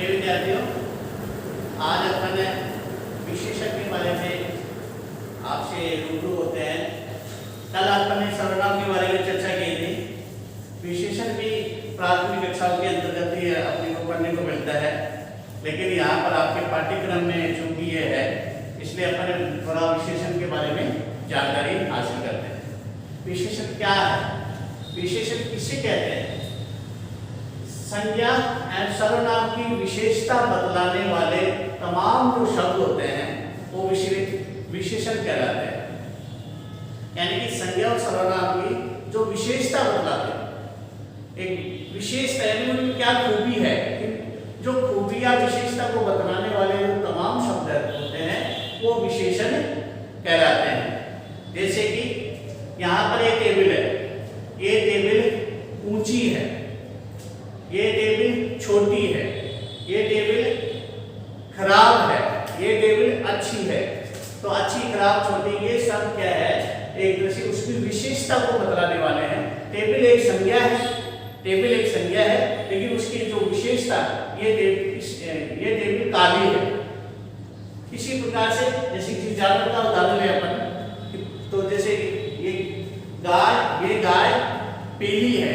प्रिय विद्यार्थियों, आज अपन विशेषण के बारे में आपसे रूबरू होते हैं। कल अपन ने सर्वनाम के बारे में चर्चा की थी। विशेषण भी प्राथमिक कक्षाओं के अंतर्गत ही अपने को पढ़ने को मिलता है, लेकिन यहाँ पर आपके पाठ्यक्रम में चूंकि ये है, इसलिए अपन थोड़ा विशेषण के बारे में जानकारी हासिल करते हैं। विशेषण क्या है? विशेषण किसे कहते हैं? संज्ञा एवं सर्वनाम की विशेषता बतलाने वाले तमाम जो शब्द होते हैं वो विशेषण कहलाते हैं। यानी कि संज्ञा और सर्वनाम की जो विशेषता बतलाते हैं, एक विशेषता यानी उनकी क्या खूबी है, जो खूबियां विशेषता को बतलाने वाले जो तमाम शब्द होते हैं वो विशेषण कहलाते हैं। जैसे कि यहाँ पर एक टेबल है, ये टेबल ऊंची है, ये टेबल छोटी है, ये टेबल खराब है, ये टेबल अच्छी है। तो अच्छी, खराब, छोटी ये सब क्या है? एक दूसरे उसकी विशेषता को बतलाने वाले हैं। टेबल एक संज्ञा है, टेबल एक संज्ञा है, लेकिन उसकी जो विशेषता ये टेबल काली है। इसी प्रकार से जैसे किसी जानवर का उदाहरण ले अपन, तो जैसे ये गाय पीली है,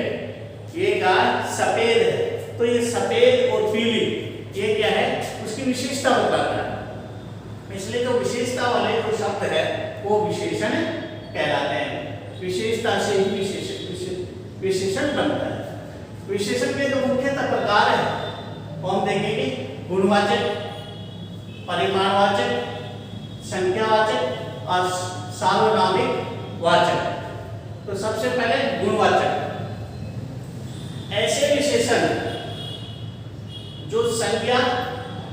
ये गाय सफेद है। तो ये सफेद और पीली ये क्या है? उसकी विशेषता बताता है। इसलिए जो विशेषता वाले जो शब्द है वो विशेषण कहलाते हैं। विशेषता से ही विशेषण बनता है। विशेषण के जो मुख्यतः प्रकार है वो हम देखेंगे: गुणवाचक, परिमाणवाचक, संख्यावाचक और सार्वनामिक वाचक। तो सबसे पहले गुणवाचक। ऐसे विशेषण जो संज्ञा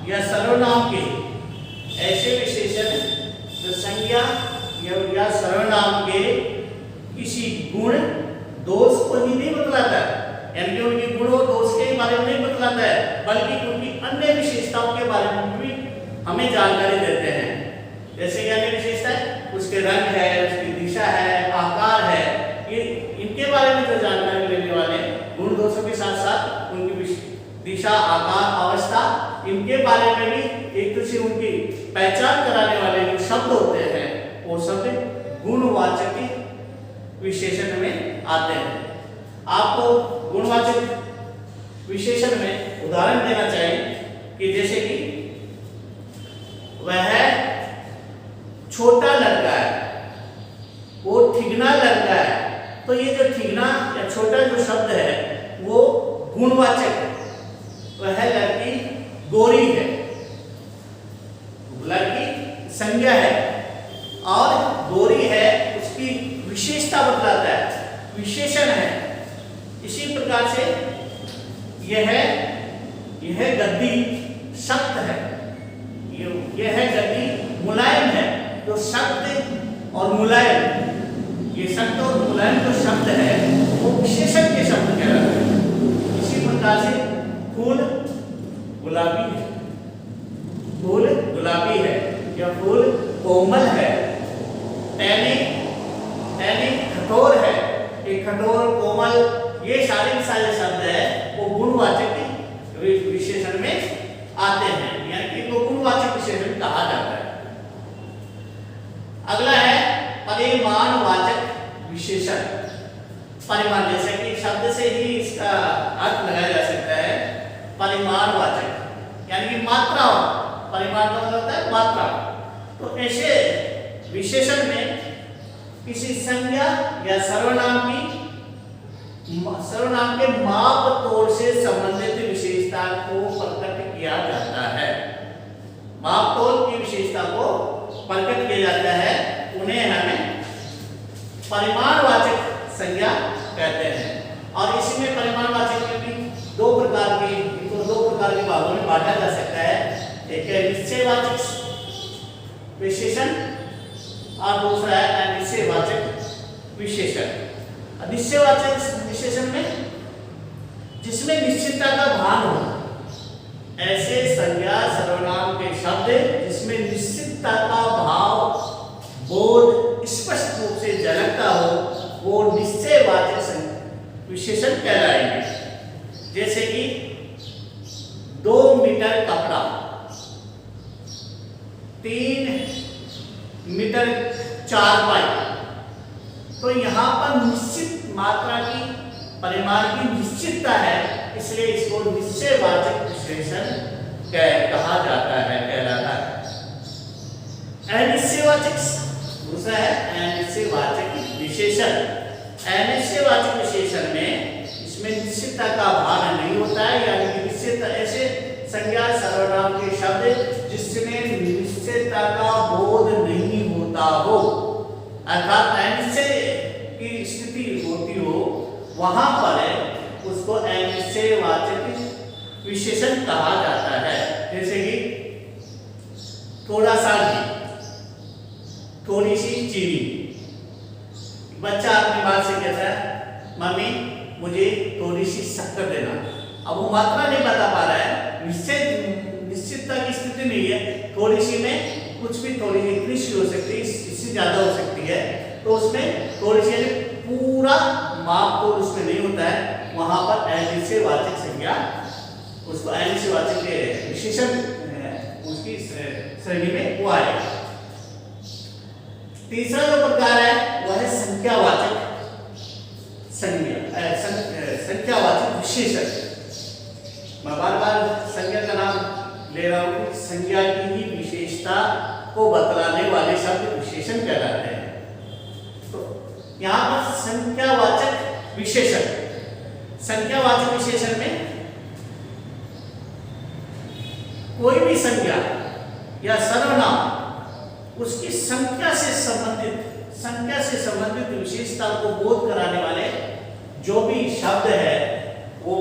या सर्वनाम के, ऐसे विशेषण जो संज्ञा या सर्वनाम के किसी गुण दोष को ही नहीं बतलाता है, यानी कि उनके गुण और दोष के बारे में नहीं बतलाता है, बल्कि उनकी अन्य विशेषताओं के बारे में भी हमें जानकारी देते हैं। जैसे कि अन्य विशेषता है, उसके रंग है, उसकी दिशा है, आकार है, ये इनके बारे में जो जानकारी लेने वाले गुण दोषों के साथ साथ उनकी दिशा, आकार, अवस्था, इनके बारे में भी एक दूसरे उनकी पहचान कराने वाले जो शब्द होते हैं वो शब्द गुणवाचक विशेषण में आते हैं। आपको गुणवाचक विशेषण में उदाहरण देना चाहिए कि जैसे कि वह छोटा लड़का है, वो ठिगना लड़का है। तो ये जो ठिगना या छोटा जो शब्द है वो गुणवाचक है। वह लड़की गोरी है, लड़की संज्ञा है, और गोरी है उसकी विशेषता बतलाता है, विशेषण है। इसी प्रकार से यह गद्दी सख्त है, यह गद्दी मुलायम है। तो सख्त और मुलायम, ये सख्त और मुलायम जो शब्द है वो विशेषण के शब्द कहलाते हैं। इसी प्रकार से फूल गुलाबी है, फूल गुलाबी है, या फूल कोमल है। टहनी कठोर है, ये कठोर, कोमल, ये सारे शब्द है वो गुणवाचक विशेषण में आते हैं, यानी कि वो गुणवाचक विशेषण कहा जाता है। अगला है परिमाणवाचक विशेषण। परिमाण, जैसे कि शब्द से ही इसका अर्थ लगाया जा सकता है। परिमाणवाचक यानी कि मात्रा, परिमाण का मतलब होता है मात्रा। तो ऐसे विशेषण में किसी संज्ञा या सर्वनाम के माप तोल से संबंधित विशेषता को प्रकट किया जाता है। माप तोल की विशेषता को प्रकट किया जाता है, उन्हें हमें परिमाणवाचक संज्ञा कहते हैं। और इसमें परिमाणवाचक में भी दो प्रकार के भागों में बांटा जा सकता है। एक है निश्चयवाचक विशेषण और दूसरा है अनिश्चयवाचक विशेषण। निश्चयवाचक विशेषण में जिसमें निश्चितता का भान हो, ऐसे संज्ञा सर्वनाम के शब्द जिसमें निश्चितता का भाव बोध स्पष्ट रूप से झलकता हो वो निश्चयवाचक विशेषण कहलाएंगे। जैसे कि 2 मीटर 3 मीटर 4 पाई। तो यहाँ पर निश्चित मात्रा की परिमाण की निश्चितता है, इसलिए इसको निश्चयवाचक विशेषण कहा जाता है, कहलाता है। अनिश्चयवाचक दूसरा है अनिश्चयवाचक विशेषण। अनिश्चयवाचक विशेषण में इसमें निश्चितता का भान नहीं होता है, यानी कि निश्चित ऐसे संज्ञा सर्वनाम के शब्द जिसमें निश्चितता का बोध नहीं होता हो, अर्थात अनिश्चय की स्थिति होती हो, वहां पर उसको अनिश्चयवाचक विशेषण कहा जाता है। जैसे कि थोड़ा सा घी, थोड़ी सी चीनी। बच्चा अपनी बात से कहता है मम्मी मुझे थोड़ी सी शक्कर देना। अब वो मात्रा नहीं बता पा रहा है, निश्चितता की स्थिति नहीं है, थोड़ी सी में कुछ भी, थोड़ी सी इतनी सी हो सकती है, इससे ज्यादा हो सकती है, तो उसमें थोड़ी सी पूरा माप तो उसमें नहीं होता है, वहां पर अनिश्चयवाचक संज्ञा, उसको अनिश्चयवाचक विशेषण उसकी श्रेणी में वो आएगा। तीसरा जो प्रकार है वह है संख्यावाचक संज्ञा, संख्यावाचक विशेषण। मैं बार बार संज्ञा का नाम ले रहा हूं, संज्ञा की ही विशेषता को बतलाने वाले शब्द विशेषण कहलाते हैं। तो यहाँ पर संख्यावाचक विशेषण, संख्यावाचक विशेषण में कोई भी संज्ञा या सर्वनाम उसकी संख्या से संबंधित विशेषता को बोध कराने वाले जो भी शब्द है वो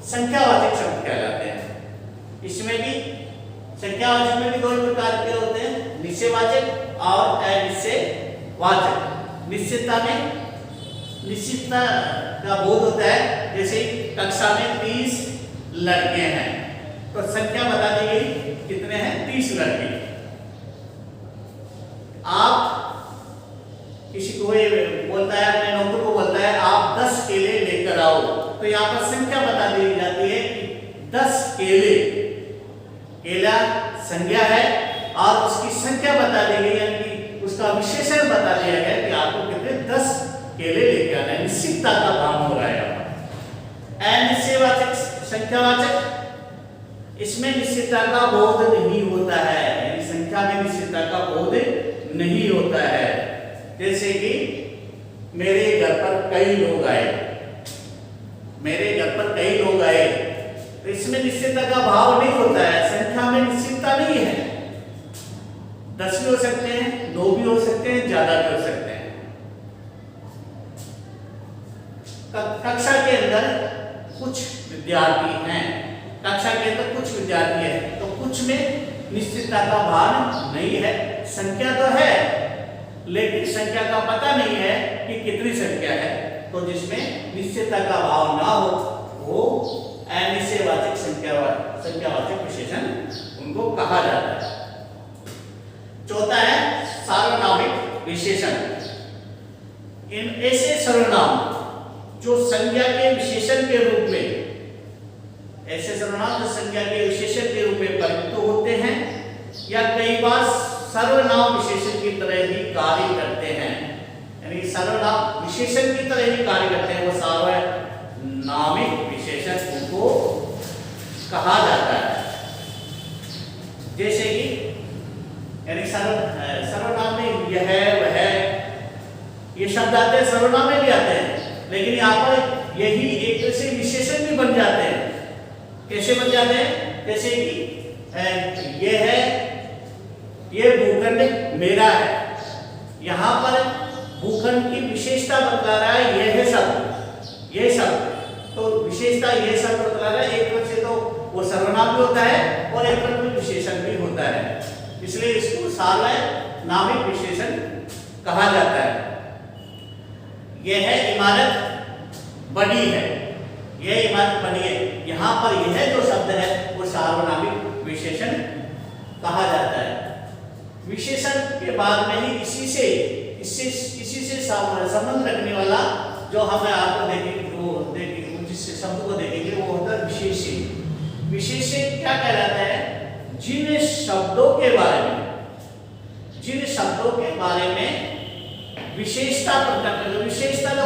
संख्यावाचक शब्द कहलाते हैं। इसमें भी संख्यावाचक में भी दो प्रकार के होते हैं, निश्चयवाचक और अनिश्चयवाचक। निश्चितता का बोध होता है, जैसे कक्षा में 30 लड़के हैं तो संख्या बता दी गई कितने हैं, 30 लड़के। आप किसी को बोलता है, अपने नौकर को बोलता है आप 10 केले लेकर आओ, तो यहाँ पर संख्या बता दी जाती है कि 10 केले। केला संज्ञा है और उसकी संख्या बता दी गई, यानी कि उसका विशेषण बता दिया गया कि आपको कितने 10 केले लेकर आना है। निश्चितता का भान हो रहा है यहाँ पर। अनिश्चयवाचक संख्यावाचक, इसमें निश्चितता का बोध नहीं होता है, यानी संख्या में निश्चितता का बोध नहीं होता है। जैसे कि मेरे घर पर कई लोग आए, मेरे घर पर कई लोग आए, तो इसमें निश्चितता का भाव नहीं होता है, संख्या में निश्चितता नहीं है। 10 भी हो सकते हैं, 2 भी हो सकते हैं, ज्यादा भी हो सकते हैं। कक्षा के अंदर कुछ विद्यार्थी हैं, कक्षा के अंदर कुछ विद्यार्थी है, तो कुछ में निश्चितता का भान नहीं है। संख्या तो है लेकिन संख्या का पता नहीं है कि कितनी संख्या है, तो जिसमें निश्चितता का भाव ना हो वो अनिश्चयवाचक संख्यावाचक विशेषण उनको कहा जाता है। चौथा है सार्वनामिक विशेषण। इन ऐसे सर्वनाम जो संज्ञा के विशेषण के रूप में, ऐसे सर्वनाम जो संज्ञा के विशेषण के रूप में प्रयुक्त होते हैं या कई बार सर्वनाम विशेषण की तरह ही कार्य करते हैं, यानी सर्वनाम विशेषण की तरह ही कार्य करते हैं, वो सार्वनामिक विशेषण उनको कहा जाता है। जैसे कि यानी सर्वनाम में यह है वह है, ये शब्द आते हैं, सर्वनाम में भी आते हैं, लेकिन यहाँ पर यही एक तरह से विशेषण भी बन जाते हैं। कैसे बन जाते हैं? जैसे कि ये है, ये भूखंड मेरा है, यहाँ पर भूखंड की विशेषता बतला रहा है यह है शब्द, ये शब्द, तो विशेषता ये शब्द बतला रहा है। एक तरफ से तो वो सर्वनाम भी होता है और एक तरफ में विशेषण भी होता है, इसलिए इसको सार्वनामिक विशेषण कहा जाता है। यह है इमारत बड़ी है, यह इमारत बड़ी है, यहाँ पर यह जो शब्द है वो सार्वनामिक विशेषण कहा जाता है। विशेषण के बाद में ही इसी से संबंध रखने वाला जो हमें आपको देखेंगे जिस शब्द को देखेंगे वो होता है विशेषण। विशेषण क्या कहलाता है? जिन शब्दों के बारे में विशेषता जो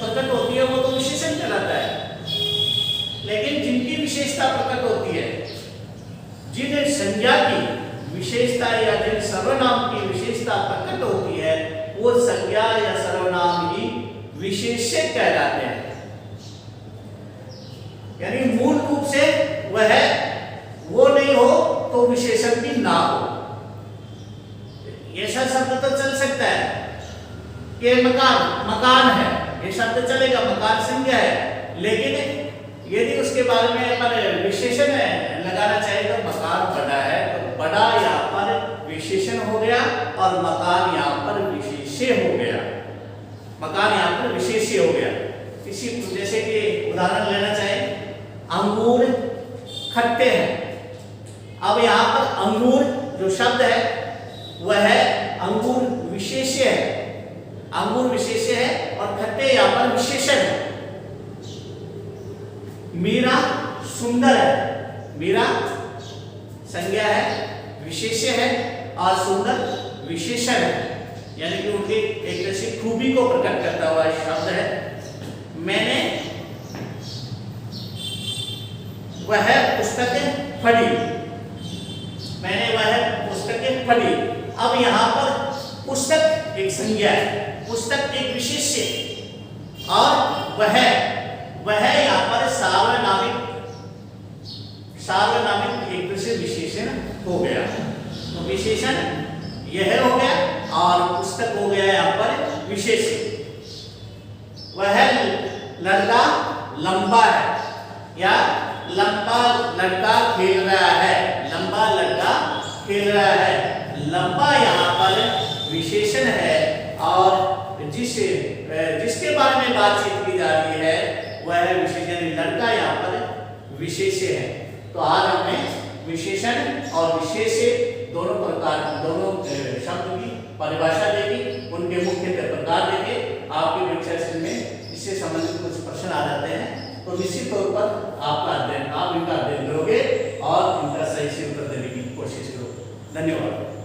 प्रकट होती है वो तो विशेषण कहलाता है। लेकिन जिनकी विशेषता प्रकट होती है, जिन संज्ञा की विशेषता या जिन सर्वनाम की विशेषता प्रकट होती है, वो संज्ञा या सर्वनाम ही विशेष्य कहलाते हैं। यानी मूल रूप से वो नहीं हो तो विशेषण भी ना हो। ऐसा शब्द तो चल सकता है कि मकान है, ये शब्द चलेगा, मकान संज्ञा है। लेकिन यदि उसके बारे में अपन विशेषण लगाना चाहे तो मकान बड़ा है, तो बड़ा यहाँ पर विशेषण हो गया और मकान यहाँ पर विशेष्य हो गया। मकान यहाँ पर विशेष्य हो गया। इसी जैसे कि उदाहरण लेना चाहे, अंगूर खट्टे हैं। अब यहाँ पर अंगूर जो शब्द है वह अंगूर विशेष्य है, अंगूर विशेष्य है और खट्टे यहाँ पर विशेषण है। मीरा सुंदर है, मीरा संज्ञा है, विशेष्य है और सुंदर विशेषण है। यानी कि उनकी एक तरह से खूबी को प्रकट करता हुआ शब्द है। मैंने वह पुस्तकें पढ़ी, मैंने वह पुस्तकें पढ़ी। अब यहाँ पर पुस्तक एक संज्ञा है, पुस्तक एक विशेष्य और वह यहाँ पर सार्वनामिक एक तरह से विशेषण हो गया। तो विशेषण यह हो गया और पुस्तक हो गया यहाँ पर विशेष्य। वह लड़का लंबा है या लंबा लड़का खेल रहा है, लंबा लड़का खेल रहा है। लंबा यहाँ पर विशेषण है और जिसके बारे में बातचीत की जा रही है वह विशेषण, लड़का यहाँ पर विशेष्य है। तो आज हमने विशेषण और विशेष्य दोनों शब्द की परिभाषा देखी, उनके मुख्य प्रकार देखे। आपके परीक्षा में इससे संबंधित कुछ प्रश्न आ जाते हैं तो निश्चित तौर पर आप इनका अध्ययन करोगे और इनका सही से उत्तर देने की कोशिश करो। धन्यवाद।